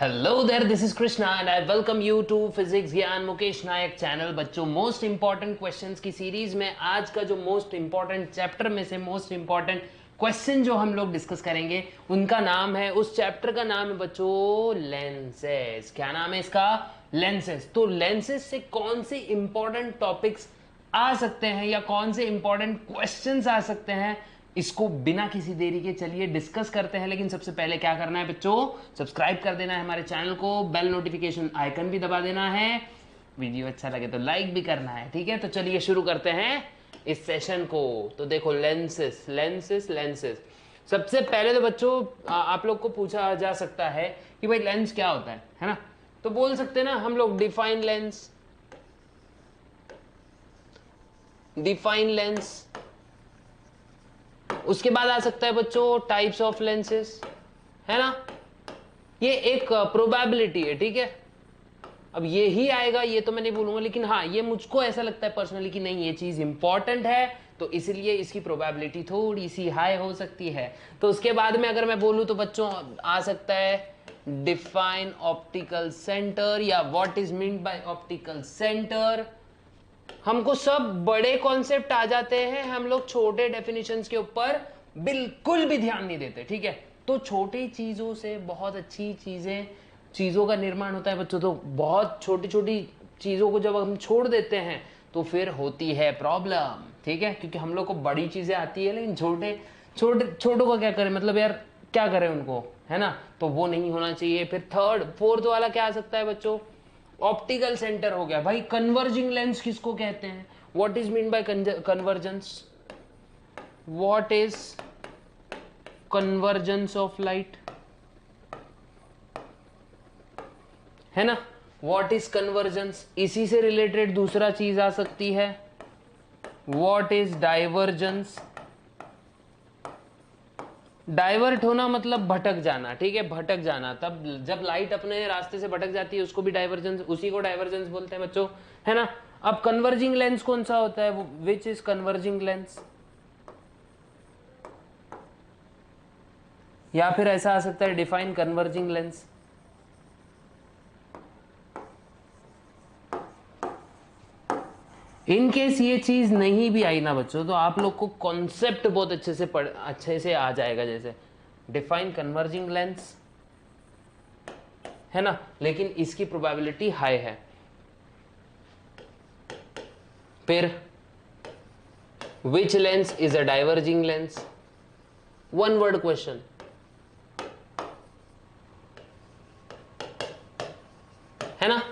Hello there, this is Krishna and I welcome you to physics Gyan Mukesh Nayak channel. बच्चों, most important questions की series में आज का जो मोस्ट इंपॉर्टेंट चैप्टर में से मोस्ट इंपॉर्टेंट क्वेश्चन जो हम लोग डिस्कस करेंगे उनका नाम है, उस चैप्टर का नाम है बच्चों लेंसेज। क्या नाम है इसका? लेंसेज। तो लेंसेज से कौन से इंपॉर्टेंट टॉपिक्स आ सकते हैं या कौन से इंपॉर्टेंट क्वेश्चंस आ सकते हैं, इसको बिना किसी देरी के चलिए डिस्कस करते हैं। लेकिन सबसे पहले क्या करना है बच्चों? सब्सक्राइब कर देना है हमारे चैनल को, बेल नोटिफिकेशन आइकन भी दबा देना है, वीडियो अच्छा लगे तो लाइक भी करना है। ठीक है, तो चलिए शुरू करते हैं इस सेशन को। तो देखो, लेंसेस लेंसेस लेंसेस। सबसे पहले तो बच्चों आप लोग को पूछा जा सकता है कि भाई लेंस क्या होता है ना? तो बोल सकते हैं ना हम लोग डिफाइन लेंस, डिफाइन लेंस। उसके बाद आ सकता है बच्चों टाइप्स ऑफ लेंसेस, है ना? ये एक प्रोबेबिलिटी है, ठीक है। अब ये ही आएगा ये तो मैं नहीं बोलूंगा, लेकिन हाँ ये मुझको ऐसा लगता है पर्सनली कि नहीं ये चीज इंपॉर्टेंट है, तो इसलिए इसकी प्रोबेबिलिटी थोड़ी सी हाई हो सकती है। तो उसके बाद में अगर मैं बोलूं तो बच्चों आ सकता है डिफाइन ऑप्टिकल सेंटर, या what is mean by optical centre. हमको सब बड़े कॉन्सेप्ट आ जाते हैं, हम लोग छोटे डेफिनेशंस के ऊपर बिल्कुल भी ध्यान नहीं देते, ठीक है। तो छोटी चीजों से बहुत अच्छी चीजों का निर्माण होता है बच्चों। तो बहुत छोटी छोटी चीजों को जब हम छोड़ देते हैं तो फिर होती है प्रॉब्लम, ठीक है। क्योंकि हम लोग को बड़ी चीजें आती है लेकिन छोटों का क्या करें, मतलब यार क्या करें उनको, है ना? तो वो नहीं होना चाहिए। फिर थर्ड फोर्थ वाला क्या आ सकता है बच्चों? ऑप्टिकल सेंटर हो गया भाई। कन्वर्जिंग लेंस किसको कहते हैं? What is mean by convergence? What is convergence of light, है ना? What is convergence. इसी से रिलेटेड दूसरा चीज आ सकती है, व्हाट इज डाइवर्जेंस। डाइवर्ट होना मतलब भटक जाना, ठीक है, भटक जाना। तब जब लाइट अपने रास्ते से भटक जाती है उसको भी डाइवर्जेंस, उसी को डाइवर्जेंस बोलते हैं बच्चों, है ना? अब कन्वर्जिंग लेंस कौन सा होता है? Which is converging lens. या फिर ऐसा आ सकता है define converging lens. In case ये चीज नहीं भी आई ना बच्चों, तो आप लोग को कॉन्सेप्ट बहुत अच्छे से आ जाएगा। जैसे डिफाइन कन्वर्जिंग लेंस, है ना, लेकिन इसकी प्रोबेबिलिटी हाई है। फिर which lens is a diverging lens, one word question, है ना?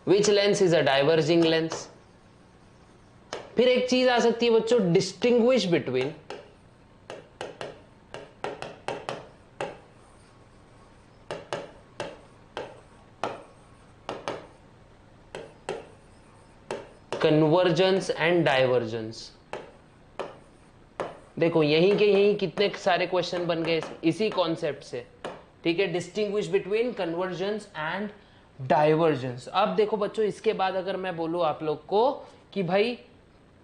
Which lens is a diverging lens. फिर एक चीज आ सकती है बच्चों, distinguish between convergence and divergence. देखो यहीं के यहीं कितने सारे क्वेश्चन बन गए इसी कॉन्सेप्ट से, ठीक है। Distinguish between convergence and divergence. अब देखो बच्चों, इसके बाद अगर मैं बोलूं आप लोग को कि भाई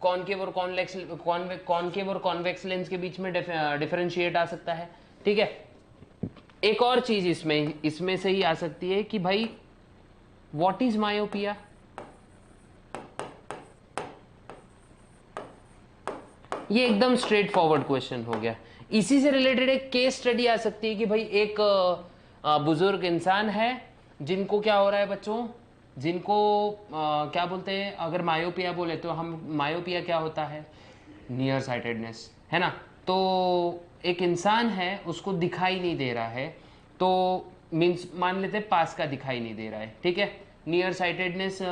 कॉनकेव और कॉनकेव और कॉन्वेक्स लेंस के बीच में डिफरेंशिएट आ सकता है, ठीक है। एक और चीज इसमें से ही आ सकती है कि भाई व्हाट इज मायोपिया। ये एकदम स्ट्रेट फॉरवर्ड क्वेश्चन हो गया। इसी से रिलेटेड एक केस स्टडी आ सकती है कि भाई एक बुजुर्ग इंसान है जिनको क्या हो रहा है बच्चों, जिनको क्या बोलते हैं, अगर मायोपिया बोले तो हम, मायोपिया क्या होता है? नियर साइटेडनेस, है ना? तो एक इंसान है उसको दिखाई नहीं दे रहा है, तो मीन्स मान लेते हैं पास का दिखाई नहीं दे रहा है, ठीक है। नियर साइटेडनेस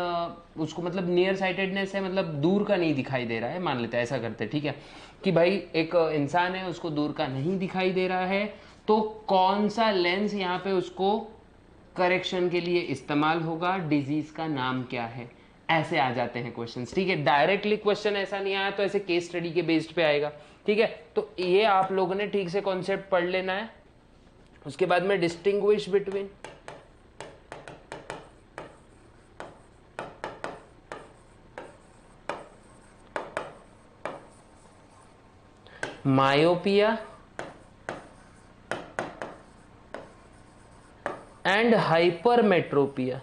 उसको मतलब नियर साइटेडनेस है, मतलब दूर का नहीं दिखाई दे रहा है, मान लेते हैं ऐसा करते हैं, ठीक है। कि भाई एक इंसान है उसको दूर का नहीं दिखाई दे रहा है, तो कौन सा लेंस यहाँ पे उसको करेक्शन के लिए इस्तेमाल होगा, डिजीज का नाम क्या है? ऐसे आ जाते हैं क्वेश्चंस, ठीक है। डायरेक्टली क्वेश्चन ऐसा नहीं आया तो ऐसे केस स्टडी के बेस्ड पे आएगा, ठीक है। तो ये आप लोगों ने ठीक से कॉन्सेप्ट पढ़ लेना है। उसके बाद में distinguish between myopia and hypermetropia.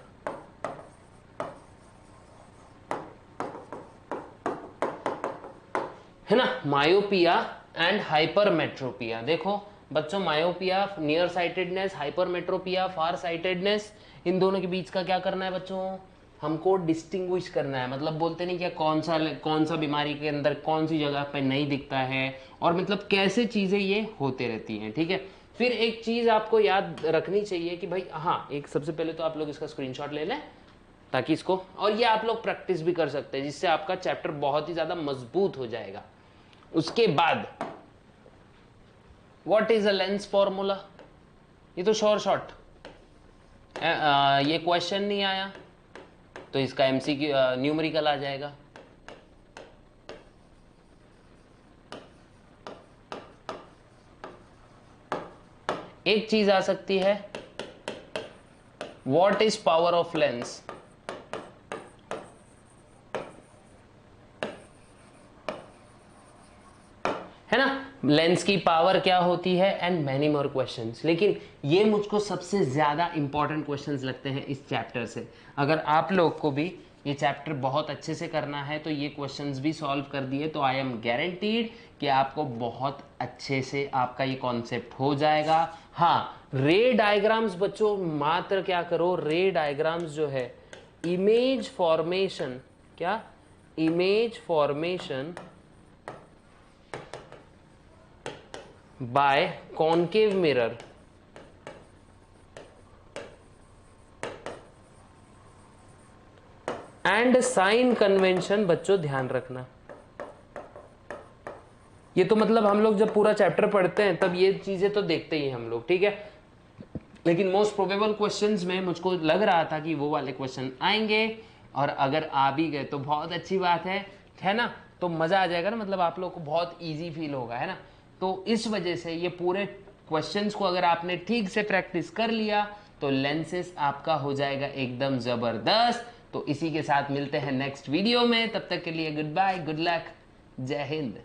है ना, मायोपिया एंड हाइपरमेट्रोपिया। देखो बच्चों, myopia near sightedness, hypermetropia far sightedness, इन दोनों के बीच का क्या करना है बच्चों, हमको डिस्टिंग्विश करना है। मतलब बोलते नहीं क्या, कौन सा बीमारी के अंदर कौन सी जगह पे नहीं दिखता है, और मतलब कैसे चीजें ये होते रहती हैं, ठीक है। फिर एक चीज आपको याद रखनी चाहिए कि भाई हाँ, एक सबसे पहले तो आप लोग इसका स्क्रीनशॉट ले लें ताकि इसको, और ये आप लोग प्रैक्टिस भी कर सकते हैं जिससे आपका चैप्टर बहुत ही ज्यादा मजबूत हो जाएगा। उसके बाद what is a lens formula, ये तो शॉर्ट ये क्वेश्चन नहीं आया तो इसका एमसीक्यू न्यूमेरिकल आ जाएगा। एक चीज आ सकती है, what is power of lens, है ना, लेंस की पावर क्या होती है, एंड मैनी मोर क्वेश्चंस। लेकिन ये मुझको सबसे ज्यादा इंपॉर्टेंट क्वेश्चंस लगते हैं इस चैप्टर से। अगर आप लोग को भी ये चैप्टर बहुत अच्छे से करना है तो ये क्वेश्चंस भी सॉल्व कर दिए तो आई एम गारंटीड कि आपको बहुत अच्छे से आपका ये कॉन्सेप्ट हो जाएगा। हाँ, रे डायग्राम्स बच्चों मात्र क्या करो, रे डायग्राम्स जो है इमेज फॉर्मेशन, क्या image formation by concave mirror, and sign convention बच्चों ध्यान रखना। ये तो मतलब हम लोग जब पूरा चैप्टर पढ़ते हैं तब ये चीजें तो देखते ही हम लोग, ठीक है। लेकिन मोस्ट प्रोबेबल क्वेश्चंस में मुझको लग रहा था कि वो वाले क्वेश्चन आएंगे, और अगर आ भी गए तो बहुत अच्छी बात है ना, तो मजा आ जाएगा ना, मतलब आप लोग को बहुत इजी फील होगा, है ना। तो इस वजह से ये पूरे क्वेश्चंस को अगर आपने ठीक से प्रैक्टिस कर लिया तो लेंसेस आपका हो जाएगा एकदम जबरदस्त। तो इसी के साथ मिलते हैं नेक्स्ट वीडियो में, तब तक के लिए गुड बाय, गुड लक, जय हिंद।